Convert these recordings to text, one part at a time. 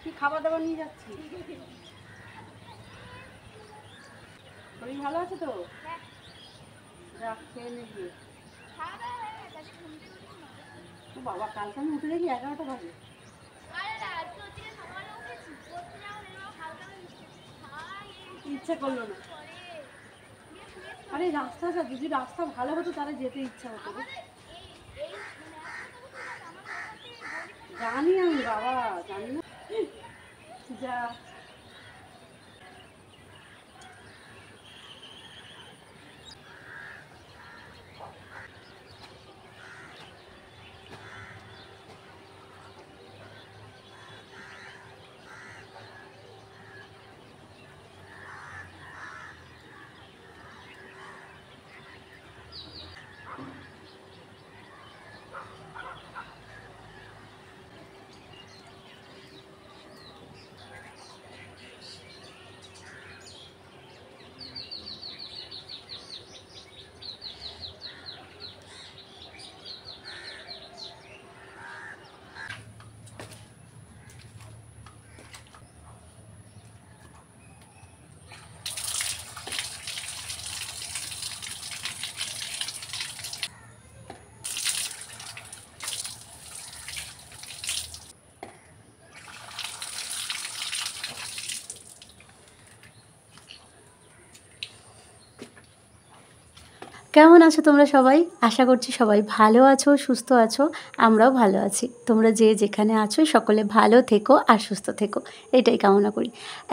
কি খাবার দাবার নিয়ে যাচ্ছি? শরীর ভালো আছে তো? রাখ, খেয়ে নে গিয়ে। ও বাবা, কালকে আমি উঠে দেখি 11টা বাজে। ইচ্ছা করলো না। আরে রাস্তাটা যদি রাস্তা ভালো হতো তাহলে যেতে ইচ্ছা হতো। জানি আমি বাবা, জানি না যা। কেমন আছো তোমরা সবাই? আশা করছি সবাই ভালো আছো, সুস্থ আছো। আমরাও ভালো আছি। তোমরা যে যেখানে আছো সকলে ভালো থেকো আর সুস্থ থেকো, এটাই কামনা করি।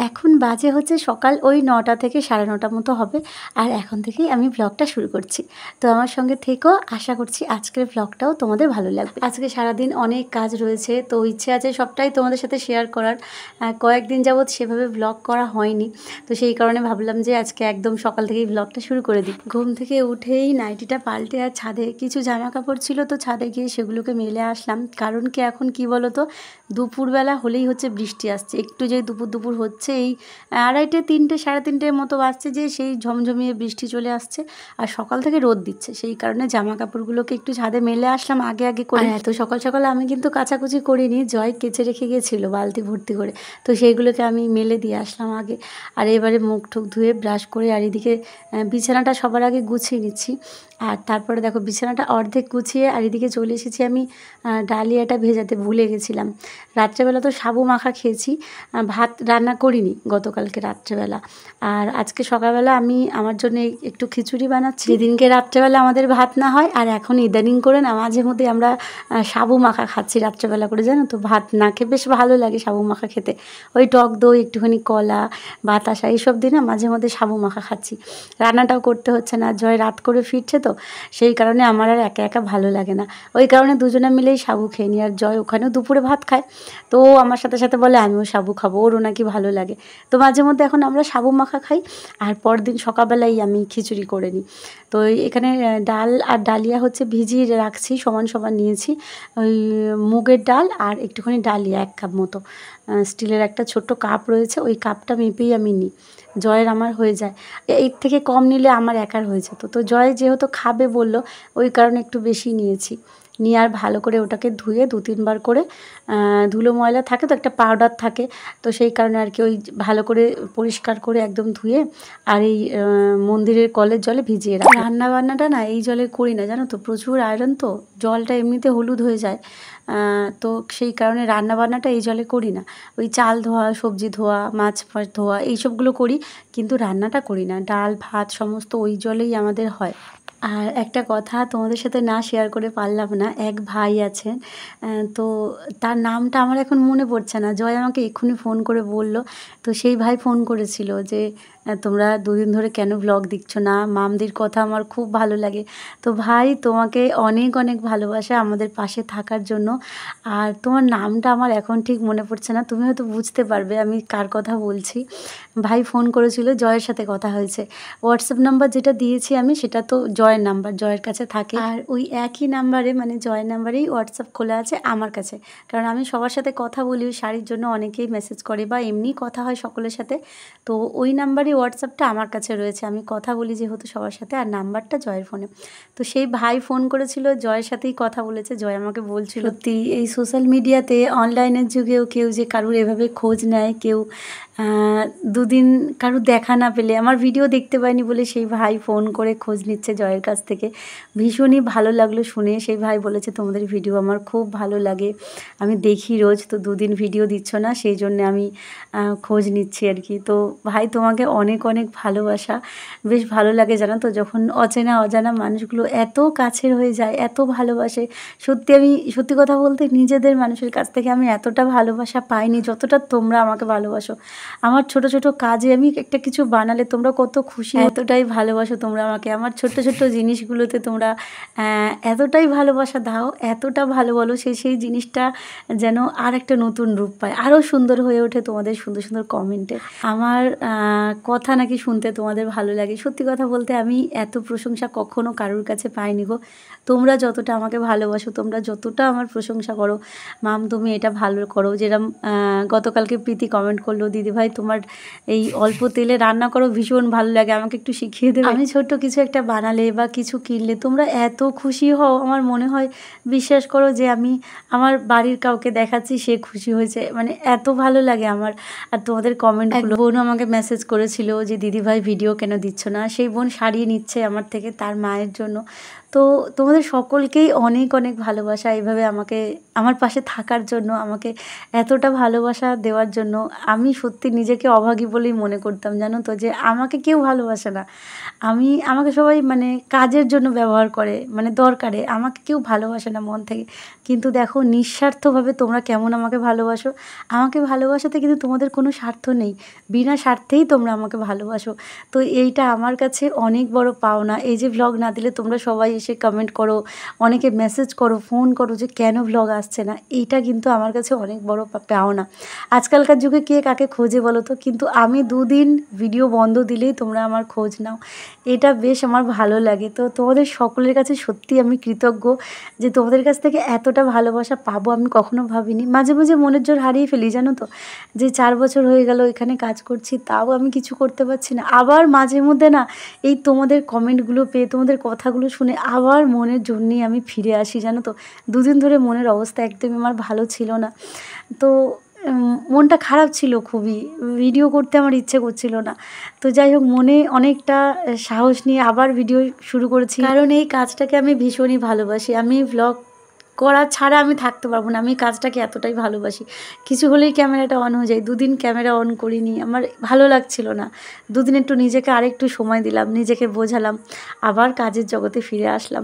এখন বাজে হচ্ছে সকাল ওই 9টা থেকে 9:30 মতো হবে। আর এখন থেকেই আমি ব্লগটা শুরু করছি। তো আমার সঙ্গে থেকো, আশা করছি আজকের ব্লগটাও তোমাদের ভালো লাগবে। আজকে সারাদিন অনেক কাজ রয়েছে, তো ইচ্ছে আছে সবটাই তোমাদের সাথে শেয়ার করার। কয়েকদিন যাবৎ সেভাবে ব্লগ করা হয়নি, তো সেই কারণে ভাবলাম যে আজকে একদম সকাল থেকেই ব্লগটা শুরু করে দিই। ঘুম থেকে উঠেই নাইটিটা পাল্টে আর ছাদে কিছু জামা কাপড় ছিল, তো ছাদে গিয়ে সেগুলোকে মেলে আসলাম। কারণ কি এখন কি বলো তো, দুপুরবেলা হলেই হচ্ছে বৃষ্টি আসছে। একটু যে দুপুর হচ্ছে, এই 2:30, 3টে, 3:30 মতো বাজছে যে সেই ঝমঝমিয়ে বৃষ্টি চলে আসছে। আর সকাল থেকে রোদ দিচ্ছে, সেই কারণে জামা কাপড়গুলোকে একটু ছাদে মেলে আসলাম আগে করে। এত সকাল সকাল আমি কিন্তু কাচাকুচি করিনি, জয় কেচে রেখে গেছিল বালতি ভর্তি করে, তো সেইগুলোকে আমি মেলে দিয়ে আসলাম আগে। আর এবারে মুখ টুক ধুয়ে ব্রাশ করে আর এদিকে বিছানাটা সবার আগে গুছিয়ে নিচ্ছি। আর তারপরে দেখো বিছানাটা অর্ধেক গুছিয়ে আর এদিকে চলে এসেছি আমি ডালিয়াটা ভেজাতে ভুলে গেছিলাম। রাত্রেবেলা তো সাবু মাখা খেয়েছি, ভাত রান্না করিনি গতকালকে রাত্রেবেলা। আর আজকে সকালবেলা আমি আমার জন্য একটু খিচুড়ি বানাচ্ছি। যেদিনকে রাত্রেবেলা আমাদের ভাত না হয়, আর এখন ইদানিং করে না মাঝে মধ্যে আমরা সাবু মাখা খাচ্ছি রাত্রেবেলা করে, জানো তো। ভাত না খেয়ে বেশ ভালো লাগে সাবু মাখা খেতে। ওই টক দই, একটুখানি কলা, বাতাসা, এইসব দিয়ে না মাঝে মধ্যে সাবু মাখা খাচ্ছি। রান্নাটাও করতে হচ্ছে না, জয় রাত করে ফিরছে, তো সেই কারণে আমার আর একা একা ভালো লাগে না। ওই কারণে দুজনে মিলেই সাবু খেয়ে নিই। আর জয় ওখানেও দুপুরে ভাত খায়, তো ও আমার সাথে সাথে বলে আমিও সাবু খাবো, ওরও নাকি ভালো লাগে। তো মাঝে মধ্যে এখন আমরা সাবু মাখা খাই, আর পরদিন সকালবেলাই আমি খিচুড়ি করে নিই। তো এখানে ডাল আর ডালিয়া হচ্ছে ভিজিয়ে রাখছি, সমান সমান নিয়েছি। ওই মুগের ডাল আর একটুখানি ডালিয়া 1 কাপ মতো। স্টিলের একটা ছোট্ট কাপ রয়েছে, ওই কাপটা মেপেই আমি নিই। জয়ের আমার হয়ে যায়, এর থেকে কম নিলে আমার একার হয়ে যেত। তো জয় যেহেতু খাবে বললো, ওই কারণে একটু বেশি নিয়েছি। নিয়ে আর ভালো করে ওটাকে ধুয়ে 2-3 বার করে, ধুলো ময়লা থাকে তো, একটা পাউডার থাকে, তো সেই কারণে আর কি ওই ভালো করে পরিষ্কার করে একদম ধুয়ে আর এই মন্দিরের কলের জলে ভিজিয়ে রাখি। রান্না বান্নাটা না এই জলে করি না, জানো তো, প্রচুর আয়রন, তো জলটা এমনিতে হলুদ হয়ে যায়। তো সেই কারণে রান্না বান্নাটা এই জলে করি না। ওই চাল ধোয়া, সবজি ধোয়া, মাছ ফাছ ধোয়া, এইসবগুলো করি, কিন্তু রান্নাটা করি না। ডাল ভাত সমস্ত ওই জলেই আমাদের হয়। আর একটা কথা তোমাদের সাথে না শেয়ার করে পারলাম না, এক ভাই আছেন, তো তার নামটা আমার এখন মনে পড়ছে না। জয় আমাকে এক্ষুনি ফোন করে বলল, তো সেই ভাই ফোন করেছিল যে তোমরা 2 দিন ধরে কেন ব্লগ দিচ্ছ না, মামদির কথা আমার খুব ভালো লাগে। তো ভাই, তোমাকে অনেক অনেক ভালোবাসা আমাদের পাশে থাকার জন্য। আর তোমার নামটা আমার এখন ঠিক মনে পড়ছে না, তুমি হয়তো বুঝতে পারবে আমি কার কথা বলছি। ভাই ফোন করেছিল, জয়ের সাথে কথা হয়েছে। হোয়াটসঅ্যাপ নাম্বার যেটা দিয়েছি আমি, সেটা তো জয় জয়ের নাম্বার, জয়ের কাছে থাকে। আর ওই একই নাম্বারে মানে জয়ের নাম্বারেই হোয়াটসঅ্যাপ খোলা আছে আমার কাছে, কারণ আমি সবার সাথে কথা বলি ওই শাড়ির জন্য, অনেকেই মেসেজ করে বা এমনি কথা হয় সকলের সাথে, তো ওই নাম্বারই হোয়াটসঅ্যাপটা আমার কাছে রয়েছে, আমি কথা বলি যেহেতু সবার সাথে, আর নাম্বারটা জয়ের ফোনে। তো সেই ভাই ফোন করেছিল, জয়ের সাথেই কথা বলেছে, জয় আমাকে বলছিল সত্যি এই সোশ্যাল মিডিয়াতে অনলাইনের যুগেও কেউ যে কারুর এভাবে খোঁজ নেয়, কেউ দুদিন কারুর দেখা না পেলে, আমার ভিডিও দেখতে পায়নি বলে সেই ভাই ফোন করে খোঁজ নিচ্ছে জয়ের কাছ থেকে, ভীষণই ভালো লাগলো শুনে। সেই ভাই বলেছে তোমাদের ভিডিও আমার খুব ভালো লাগে, আমি দেখি রোজ, তো দুদিন ভিডিও দিচ্ছ না সেই জন্য আমি খোঁজ নিচ্ছি আর কি। তো ভাই তোমাকে অনেক অনেক ভালোবাসা, বেশ ভালো লাগে জানো তো যখন অচেনা অজানা মানুষগুলো এত কাছের হয়ে যায়, এত ভালোবাসে। সত্যি আমি সত্যি কথা বলতে নিজেদের মানুষের কাছ থেকে আমি এতটা ভালোবাসা পাইনি যতটা তোমরা আমাকে ভালোবাসো। আমার ছোট ছোট কাজে আমি একটা কিছু বানালে তোমরা কত খুশি, এতটাই ভালোবাসো তোমরা আমাকে, আমার ছোট্ট ছোট্ট জিনিসগুলোতে তোমরা এতটাই ভালোবাসা দাও, এতটা ভালো বলো, সেই জিনিসটা যেন আর একটা নতুন রূপ পায়, আরও সুন্দর হয়ে ওঠে তোমাদের সুন্দর সুন্দর কমেন্টে। আমার কথা নাকি শুনতে তোমাদের ভালো লাগে, সত্যি কথা বলতে আমি এত প্রশংসা কখনো কারোর কাছে পাইনি গো। তোমরা যতটা আমাকে ভালোবাসো, তোমরা যতটা আমার প্রশংসা করো, মাম তুমি এটা ভালো করো, যেরকম গতকালকে প্রীতি কমেন্ট করলো, দিদিভাই তোমার এই অল্প তেলে রান্না করো ভীষণ ভালো লাগে, আমাকে একটু শিখিয়ে দেবে। আমি ছোট্ট কিছু একটা বানালে বা কিছু কিনলে তোমরা এত খুশি হও, আমার মনে হয় বিশ্বাস করো যে আমি আমার বাড়ির কাউকে দেখাচ্ছি সে খুশি হয়েছে, মানে এত ভালো লাগে আমার। আর তোমাদের কমেন্টগুলো, বোন আমাকে মেসেজ করেছিল যে দিদিভাই ভিডিও কেন দিচ্ছ না, সেই বোন শাড়ি নিচ্ছে আমার থেকে তার মায়ের জন্য। তো তোমাদের সকলকেই অনেক অনেক ভালোবাসা, এইভাবে আমাকে আমার পাশে থাকার জন্য, আমাকে এতটা ভালোবাসা দেওয়ার জন্য। আমি সত্যি নিজেকে অভাগী বলেই মনে করতাম জানো তো, যে আমাকে কেউ ভালোবাসে না, আমাকে সবাই মানে কাজের জন্য ব্যবহার করে, মানে দরকারে, আমাকে কেউ ভালোবাসে না মন থেকে। কিন্তু দেখো নিঃস্বার্থভাবে তোমরা কেমন আমাকে ভালোবাসো, আমাকে ভালোবাসাতে কিন্তু তোমাদের কোনো স্বার্থ নেই, বিনা স্বার্থেই তোমরা আমাকে ভালোবাসো। তো এইটা আমার কাছে অনেক বড় পাওনা। এই যে ভ্লগ না দিলে তোমরা সবাই এসে কমেন্ট করো, অনেকে মেসেজ করো, ফোন করো যে কেন ভ্লগ আসছে না, এইটা কিন্তু আমার কাছে অনেক বড় পাওনা। আজকালকার যুগে কে কাকে খোঁজে বলো তো, কিন্তু আমি দুদিন ভিডিও বন্ধ দিলেই তোমরা আমার খোঁজ নাও, এটা বেশ আমার ভালো লাগে। তো তোমাদের সকলের কাছে সত্যি আমি কৃতজ্ঞ যে তোমাদের কাছ থেকে এতটা ভালোবাসা পাবো আমি কখনো ভাবিনি। মাঝে মাঝে মনের জোর হারিয়ে ফেলি জানো তো, যে 4 বছর হয়ে গেল এখানে কাজ করছি তাও আমি কিছু করতে পারছি না। আবার মাঝে মধ্যে না এই তোমাদের কমেন্টগুলো পেয়ে, তোমাদের কথাগুলো শুনে আবার মনের জোর নিয়ে আমি ফিরে আসি জানো তো। দুদিন ধরে মনের অবস্থা একদমই আমার ভালো ছিল না, তো মনটা খারাপ ছিল খুবই, ভিডিও করতে আমার ইচ্ছে করছিল না। তো যাই হোক মনে অনেকটা সাহস নিয়ে আবার ভিডিও শুরু করেছি, কারণ এই কাজটাকে আমি ভীষণই ভালোবাসি। আমি ভ্লগ করা ছাড়া আমি থাকতে পারবো না, আমি কাজটাকে এতটাই ভালোবাসি। কিছু হলেই ক্যামেরাটা অন হয়ে যায়, দুদিন ক্যামেরা অন করিনি, আমার ভালো লাগছিল না। দুদিন একটু নিজেকে আরেকটু সময় দিলাম, নিজেকে বোঝালাম, আবার কাজের জগতে ফিরে আসলাম।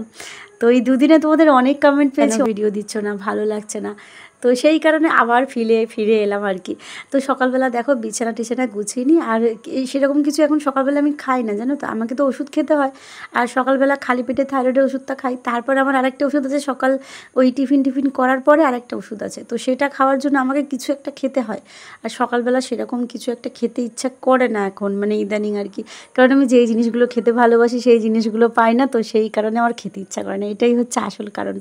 তো এই দুদিনে তোমাদের অনেক কমেন্ট পেয়েছি, ভিডিও দিচ্ছ না, ভালো লাগছে না, তো সেই কারণে আবার ফিরে এলাম আর কি। তো সকালবেলা দেখো বিছানা টিছানা গুছিয়ে নিই, আর সেরকম কিছু এখন সকালবেলা আমি খাই না জানো তো, আমাকে তো ওষুধ খেতে হয়, আর সকালবেলা খালি পেটে থাইরয়েডের ওষুধটা খাই, তারপর আমার আরেকটা ওষুধ আছে সকাল ওই টিফিন করার পরে আরেকটা ওষুধ আছে, তো সেটা খাওয়ার জন্য আমাকে কিছু একটা খেতে হয়। আর সকালবেলা সেরকম কিছু একটা খেতে ইচ্ছা করে না এখন, মানে ইদানিং আর কি, কারণ আমি যেই জিনিসগুলো খেতে ভালোবাসি সেই জিনিসগুলো পাই না, তো সেই কারণে আমার খেতে ইচ্ছা করে না, এটাই হচ্ছে আসল কারণ।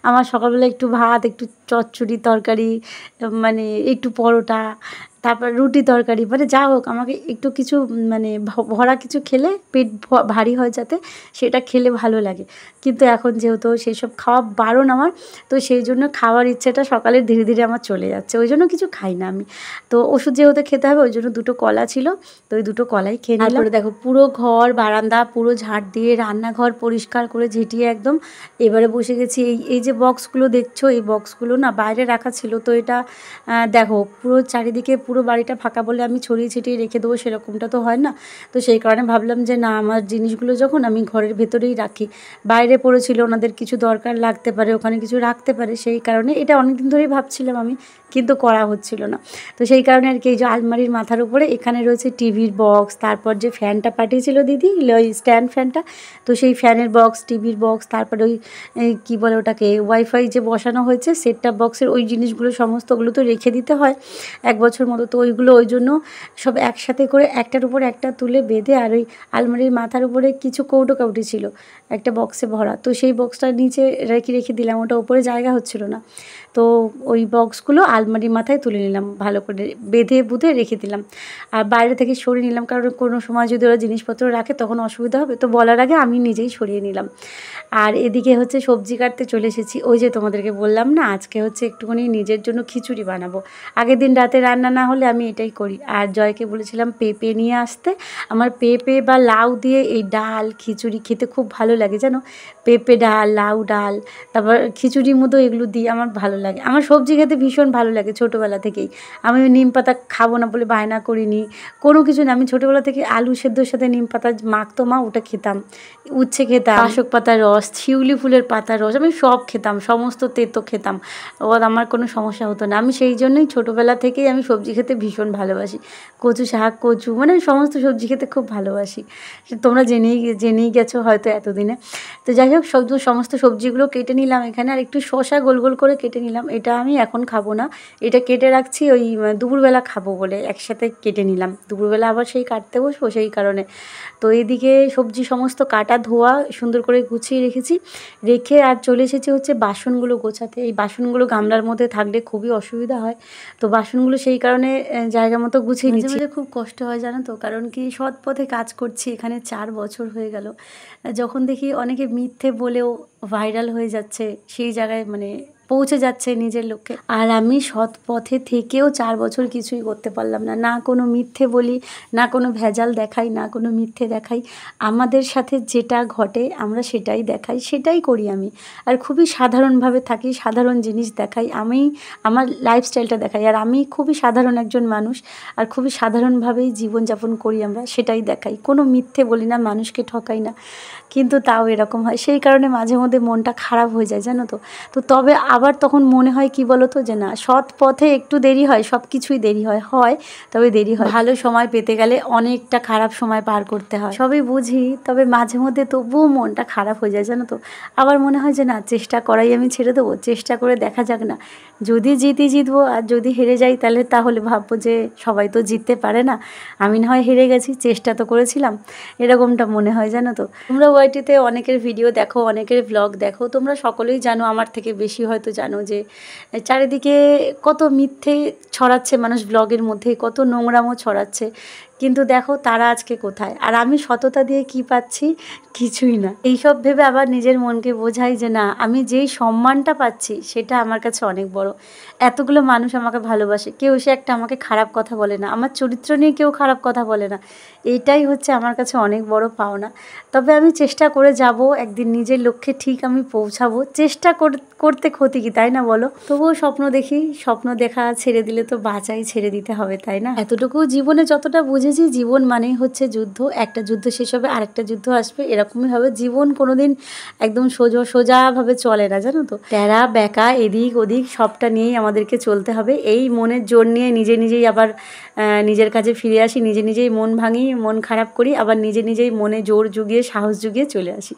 আমার সকালবেলা একটু ভাত, একটু চচ্চড়ি তরকারি, মানে একটু পরোটা, তারপর রুটি তরকারি, মানে যা হোক আমাকে একটু কিছু মানে ভরা কিছু খেলে পেট ভারী হয় যাতে, সেটা খেলে ভালো লাগে। কিন্তু এখন যেহেতু সেই সব খাওয়া বারণ আমার, তো সেই জন্য খাওয়ার ইচ্ছেটা সকালে ধীরে ধীরে আমার চলে যাচ্ছে, ওই জন্য কিছু খাই না আমি। তো ওষুধ যেহেতু খেতে হবে ওই জন্য 2টো কলা ছিল, তো ওই 2টো কলাই খেয়ে নিলাম। তারপরে দেখো পুরো ঘর বারান্দা পুরো ঝাড় দিয়ে রান্নাঘর পরিষ্কার করে ঝেঁটিয়ে একদম এবারে বসে গেছি। এই যে বক্সগুলো দেখছো, এই বক্সগুলো না বাইরে রাখা ছিল, তো এটা দেখো পুরো চারিদিকে পুরো বাড়িটা ফাঁকা বলে আমি ছড়িয়ে ছিটিয়ে রেখে দেবো সেরকমটা তো হয় না, তো সেই কারণে ভাবলাম যে না আমার জিনিসগুলো যখন আমি ঘরের ভেতরেই রাখি, বাইরে পড়েছিল ওনাদের কিছু দরকার লাগতে পারে, ওখানে কিছু রাখতে পারে, সেই কারণে এটা অনেকদিন ধরেই ভাবছিলাম আমি, কিন্তু করা হচ্ছিল না। তো সেই কারণে আর কি এই যে আলমারির মাথার উপরে এখানে রয়েছে টিভির বক্স, তারপর যে ফ্যানটা পাঠিয়েছিল দিদি ওই স্ট্যান্ড ফ্যানটা, তো সেই ফ্যানের বক্স, টিভির বক্স, তারপরে ওই কী বলে ওটাকে ওয়াইফাই যে বসানো হয়েছে সেট টপ বক্সের ওই জিনিসগুলো সমস্তগুলো তো রেখে দিতে হয়, 1 বছর মতো তো ওইগুলো ওই জন্য সব একসাথে করে একটার উপর একটা তুলে বেঁধে, আর ওই আলমারির মাথার উপরে কিছু কৌটো কাউটি ছিল একটা বক্সে ভরা, তো সেই বক্সটা নিচে রেখে রেখে দিলাম, ওটা উপরে জায়গা হচ্ছিল না। তো ওই বক্সগুলো আলমারির মাথায় তুলে নিলাম, ভালো করে বেঁধে বুঁধে রেখে দিলাম। আর বাইরে থেকে সরিয়ে নিলাম, কারণ কোনো সময় যদি ওরা জিনিসপত্র রাখে তখন অসুবিধা হবে, তো বলার আগে আমি নিজেই সরিয়ে নিলাম। আর এদিকে হচ্ছে সবজি কাটতে চলে এসেছি। ওই যে তোমাদেরকে বললাম না, আজকে হচ্ছে একটুখানি নিজের জন্য খিচুড়ি বানাবো। আগের দিন রাতে রান্না না হলে আমি এটাই করি। আর জয়কে বলেছিলাম পেঁপে নিয়ে আসতে। আমার পেঁপে বা লাউ দিয়ে এই ডাল খিচুড়ি খেতে খুব ভালো লাগে জানো। পেঁপে ডাল, লাউ ডাল, তারপর খিচুড়ির মতো এগুলো দিয়ে আমার ভালো লাগে। আমার সবজি খেতে ভীষণ ভালো লাগে ছোটোবেলা থেকেই। আমি নিম পাতা খাবো না বলে বায়না করিনি, কোনো কিছু না। আমি ছোটোবেলা থেকে আলু সেদ্ধর সাথে নিম পাতা মাখতো মা, ওটা খেতাম। উচ্ছে খেতাম, বাসক পাতার রস, শিউলি ফুলের পাতার রস, আমি সব খেতাম, সমস্ত তেতো খেতাম। ও আমার কোনো সমস্যা হতো না। আমি সেই জন্যই ছোটোবেলা থেকেই আমি সবজি খেতে ভীষণ ভালোবাসি। কচু শাক, কচু, মানে সমস্ত সবজি খেতে খুব ভালোবাসি। তোমরা জেনেই গেছো হয়তো এতদিনে। তো যাই হোক, সমস্ত সবজিগুলো কেটে নিলাম এখানে, আর একটু শসা গোল গোল করে কেটে নিলাম। এটা আমি এখন খাবো না, এটা কেটে রাখছি ওই দুপুরবেলা খাবো বলে একসাথে কেটে নিলাম। দুপুরবেলা আবার সেই কাটতে বসবো, সেই কারণে। তো এইদিকে সবজি সমস্ত কাটা ধোয়া সুন্দর করে গুছিয়ে রেখে আর চলে এসেছি হচ্ছে বাসনগুলো গোছাতে। এই বাসনগুলো গামলার মধ্যে থাকলে খুবই অসুবিধা হয়, তো বাসনগুলো সেই কারণে জায়গা মতো গুছিয়ে নিচ্ছি। খুব কষ্ট হয় জানো তো, কারণ কি সৎ পথে কাজ করছি এখানে 4 বছর হয়ে গেল। যখন দেখি অনেকে মিথ্যে বলেও ভাইরাল হয়ে যাচ্ছে, সেই জায়গায় মানে পৌঁছে যাচ্ছে নিজের লক্ষ্যে, আর আমি সৎ পথে থেকেও 4 বছর কিছুই করতে পারলাম না। না কোনো মিথ্যে বলি, না কোনো ভেজাল দেখাই, না কোনো মিথ্যে দেখাই। আমাদের সাথে যেটা ঘটে আমরা সেটাই দেখাই, সেটাই করি আমি। আর খুবই সাধারণভাবে থাকি, সাধারণ জিনিস দেখাই, আমি আমার লাইফস্টাইলটা দেখাই। আর আমি খুবই সাধারণ একজন মানুষ, আর খুবই সাধারণভাবেই জীবনযাপন করি আমরা, সেটাই দেখাই। কোনো মিথ্যে বলি না, মানুষকে ঠকাই না, কিন্তু তাও এরকম হয়। সেই কারণে মাঝে মধ্যে মনটা খারাপ হয়ে যায় জানো তো। তো তবে আবার তখন মনে হয় কি বলো তো, যে না, সৎ পথে একটু দেরি হয়, সব কিছুই দেরি হয়, তবে দেরি হয়। ভালো সময় পেতে গেলে অনেকটা খারাপ সময় পার করতে হয়, সবই বুঝি, তবে মাঝে মধ্যে তবুও মনটা খারাপ হয়ে যায় জানো তো। আবার মনে হয় যে না, চেষ্টা করাই আমি ছেড়ে দেবো, চেষ্টা করে দেখা যাক না, যদি জিতবো, আর যদি হেরে যাই তাহলে ভাববো যে সবাই তো জিততে পারে না, আমি না হয় হেরে গেছি, চেষ্টা তো করেছিলাম, এরকমটা মনে হয় জানো তো। তোমরা ওয়াইটিতে অনেকের ভিডিও দেখো, অনেকের ব্লগ দেখো, তোমরা সকলেই জানো, আমার থেকে বেশি হয়তো জানো, যে চারিদিকে কত মিথ্যে ছড়াচ্ছে মানুষ ব্লগের মধ্যে, কত নোংরামও ছড়াচ্ছে। কিন্তু দেখো তারা আজকে কোথায়, আর আমি সততা দিয়ে কি পাচ্ছি, কিছুই না। এইসব ভেবে আবার নিজের মনকে বোঝাই যে না, আমি যেই সম্মানটা পাচ্ছি সেটা আমার কাছে অনেক বড়। এতগুলো মানুষ আমাকে ভালোবাসে, কেউ এসে একটা আমাকে খারাপ কথা বলে না, আমার চরিত্র নিয়ে কেউ খারাপ কথা বলে না, এইটাই হচ্ছে আমার কাছে অনেক বড় পাওনা। তবে আমি চেষ্টা করে যাব, একদিন নিজের লক্ষ্যে ঠিক আমি পৌঁছাবো। চেষ্টা করতে ক্ষতি কি, তাই না বলো। তবুও স্বপ্ন দেখি, স্বপ্ন দেখা ছেড়ে দিলে তো বাঁচাই ছেড়ে দিতে হবে, তাই না। এতটুকু জীবনে যতটা বুঝেছি, জীবন মানেই হচ্ছে যুদ্ধ, একটা যুদ্ধ শেষ হবে আরেকটা যুদ্ধ আসবে, এরকমই হবে জীবন। কোনোদিন একদম সোজাভাবে চলে না জানো তো, ট্যারা ব্যাকা এদিক ওদিক সবটা নিয়েই আমাদেরকে চলতে হবে। এই মনের জোর নিয়ে নিজেই আবার নিজের কাছে ফিরে আসি, নিজেই মন ভাঙি, মন খারাপ করি, আবার নিজেই মনে জোর জুগিয়ে সাহস জুগিয়ে চলে আসি।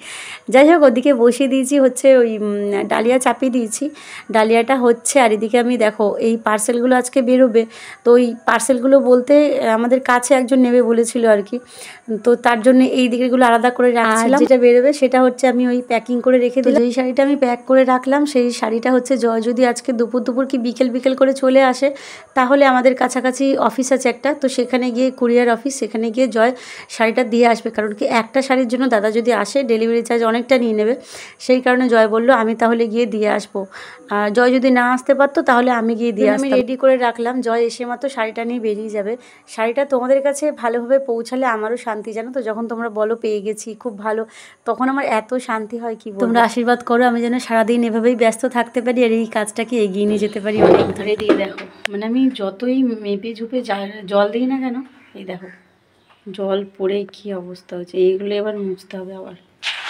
যাই হোক, ওদিকে বসিয়ে দিয়েছি হচ্ছে ওই ডালিয়া চাপিয়ে দিয়েছি, ডালিয়াটা হচ্ছে। আর এদিকে আমি দেখো এই পার্সেলগুলো আজকে বেরোবে, তো ওই পার্সেলগুলো বলতে আমাদের কাছে একজন নেবে বলেছিল আর কি, তো তার জন্য এই দিকেগুলো আলাদা করে রাখছিলাম। যেটা বেরোবে সেটা হচ্ছে আমি ওই প্যাকিং করে রেখে দিলাম। যেই শাড়িটা আমি প্যাক করে রাখলাম, সেই শাড়িটা হচ্ছে জয় যদি আজকে দুপুর কি বিকেল করে চলে আসে, তাহলে আমাদের কাছাকাছি অফিস আছে একটা, তো সেখানে গিয়ে কুরিয়ার অফিস, সেখানে গিয়ে জয় শাড়িটা দিয়ে আসবে। কারণ কি একটা শাড়ির জন্য দাদা যদি আসে ডেলিভারি চার্জ অনেকটা নিয়ে নেবে, সেই কারণে জয় বলল আমি তাহলে গিয়ে দিয়ে আসবো। আর জয় যদি না আসতে পারতো তাহলে আমি গিয়ে দিয়ে আসতাম। আমি রেডি করে রাখলাম, জয় এসে মাত্র শাড়িটা নিয়ে বেরিয়ে যাবে। শাড়িটা তোমাদের কাছে ভালোভাবে পৌঁছালে আমারও শান্তি জানো তো, যখন তোমরা বলো পেয়ে গেছি খুব ভালো, তখন আমার এত শান্তি হয় কি বলবো। তোমরা আশীর্বাদ করো আমি যেন সারাদিন এভাবেই ব্যস্ত থাকতে পারি, আর এই কাজটাকে এগিয়ে নিয়ে যেতে পারি অনেক ধরে। দিয়ে দেখো, মানে আমি যতই মেপে ঝুপে জল দিই না কেন, এই দেখো জল পড়ে কি অবস্থা হচ্ছে। এইগুলো এবার মুছতে হবে, আবার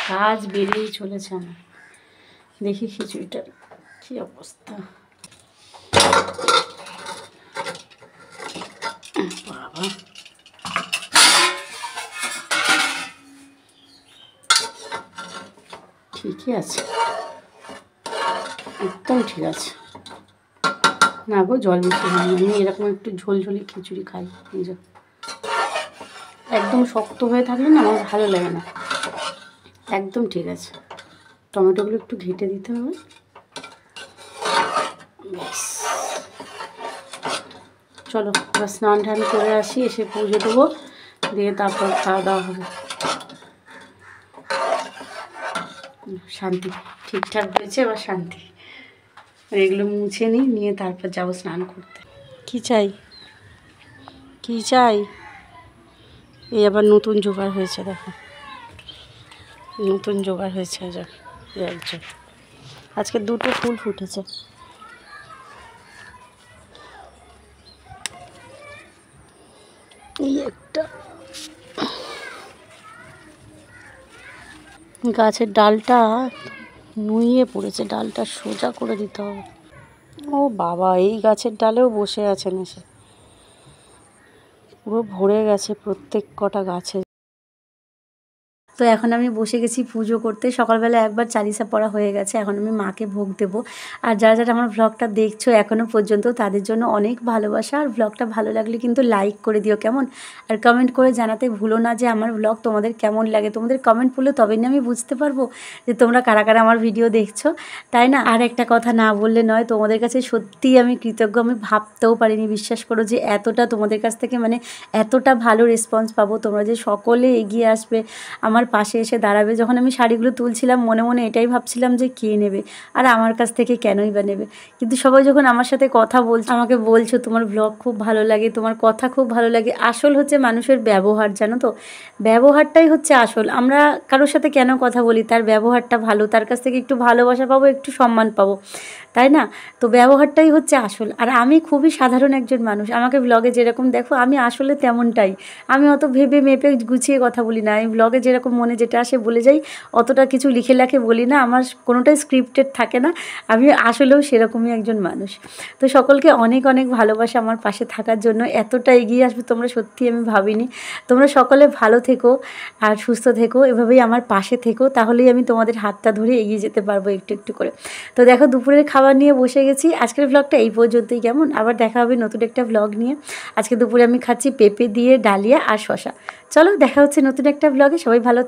কাজ বেড়েই চলেছে আমার। দেখি খিচুড়িটার কি অবস্থা, বাবা ঠিকই আছে, একদম ঠিক আছে। না গো, জল মিশিয়ে নিই। আমি এরকম একটু ঝোলঝোলি খিচুড়ি খাই। এই যে একদম শক্ত হয়ে থাকলে না আমার ভালো লাগে না। একদম ঠিক আছে। টমেটোগুলো একটু ঘেঁটে দিতে হবে। ব্যাস, চলো এবার স্নান টান করে আসি, এসে পুজো দেবো, দিয়ে তারপর খাওয়া দাওয়া হবে। শান্তি, ঠিকঠাক হয়েছে, এবার শান্তি। এগুলো মুছে নিই, নিয়ে তারপর যাবো স্নান করতে। কি চাই, কি চাই? এই আবার নতুন জোগাড় হয়েছে, দেখো নতুন জোগাড় হয়েছে। একজন আজকে 2টো ফুল ফুটেছে। এই একটা গাছের ডালটা নুইয়ে পড়েছে, ডালটা সোজা করে দিতে হবে। ও বাবা, এই গাছের ডালেও বসে আছেন এসে, পুরো ভরে গেছে প্রত্যেক কটা গাছে। তো এখন আমি বসে গেছি পুজো করতে। সকালবেলা একবার চালিসা পড়া হয়ে গেছে, এখন আমি মাকে ভোগ দেবো। আর যারা যারা আমার ব্লগটা দেখছো এখনও পর্যন্ত, তাদের জন্য অনেক ভালোবাসা। আর ব্লগটা ভালো লাগলে কিন্তু লাইক করে দিও কেমন, আর কমেন্ট করে জানাতে ভুলো না যে আমার ব্লগ তোমাদের কেমন লাগে। তোমাদের কমেন্ট পড়লে তবেই না আমি বুঝতে পারবো যে তোমরা কারা কারা আমার ভিডিও দেখছো, তাই না? আর একটা কথা না বললে নয়, তোমাদের কাছে সত্যিই আমি কৃতজ্ঞ। আমি ভাবতেও পারিনি, বিশ্বাস করো, যে এতটা তোমাদের কাছ থেকে মানে এতটা ভালো রেসপন্স পাবো। তোমরা যে সকলে এগিয়ে আসবে, আমার পাশে এসে দাঁড়াবে। যখন আমি শাড়িগুলো তুলছিলাম মনে মনে এটাই ভাবছিলাম যে কে নেবে, আর আমার কাছ থেকে কেনই বা নেবে। কিন্তু সবাই যখন আমার সাথে কথা বলছে, আমাকে বলছো তোমার ব্লগ খুব ভালো লাগে, তোমার কথা খুব ভালো লাগে। আসল হচ্ছে মানুষের ব্যবহার, জানো তো, ব্যবহারটাই হচ্ছে আসল। আমরা কারোর সাথে কেন কথা বলি, তার ব্যবহারটা ভালো, তার কাছ থেকে একটু ভালোবাসা পাবো, একটু সম্মান পাবো, তাই না? তো ব্যবহারটাই হচ্ছে আসল। আর আমি খুবই সাধারণ একজন মানুষ, আমাকে ব্লগে যেরকম দেখো আমি আসলে তেমনটাই। আমি অত ভেবে মেপে গুছিয়ে কথা বলি না, আমি ব্লগে যেরকম মনে যেটা আসে বলে যাই, অতটা কিছু লিখে লেখে বলি না, আমার কোনোটাই স্ক্রিপ্টেড থাকে না। আমি আসলেও সেরকমই একজন মানুষ। তো সকলকে অনেক অনেক ভালোবাসা আমার পাশে থাকার জন্য। এতটা এগিয়ে আসবে তোমরা সত্যি আমি ভাবিনি। তোমরা সকলে ভালো থেকো আর সুস্থ থেকো, এভাবেই আমার পাশে থেকো, তাহলেই আমি তোমাদের হাতটা ধরে এগিয়ে যেতে পারবো একটু একটু করে। তো দেখো দুপুরের খাবার নিয়ে বসে গেছি। আজকের ব্লগটা এই পর্যন্তই, কেমন? আবার দেখা হবে নতুন একটা ব্লগ নিয়ে। আজকে দুপুরে আমি খাচ্ছি পেঁপে দিয়ে ডালিয়া আর শশা। চলো দেখা হচ্ছে নতুন একটা ব্লগে। সবাই ভালো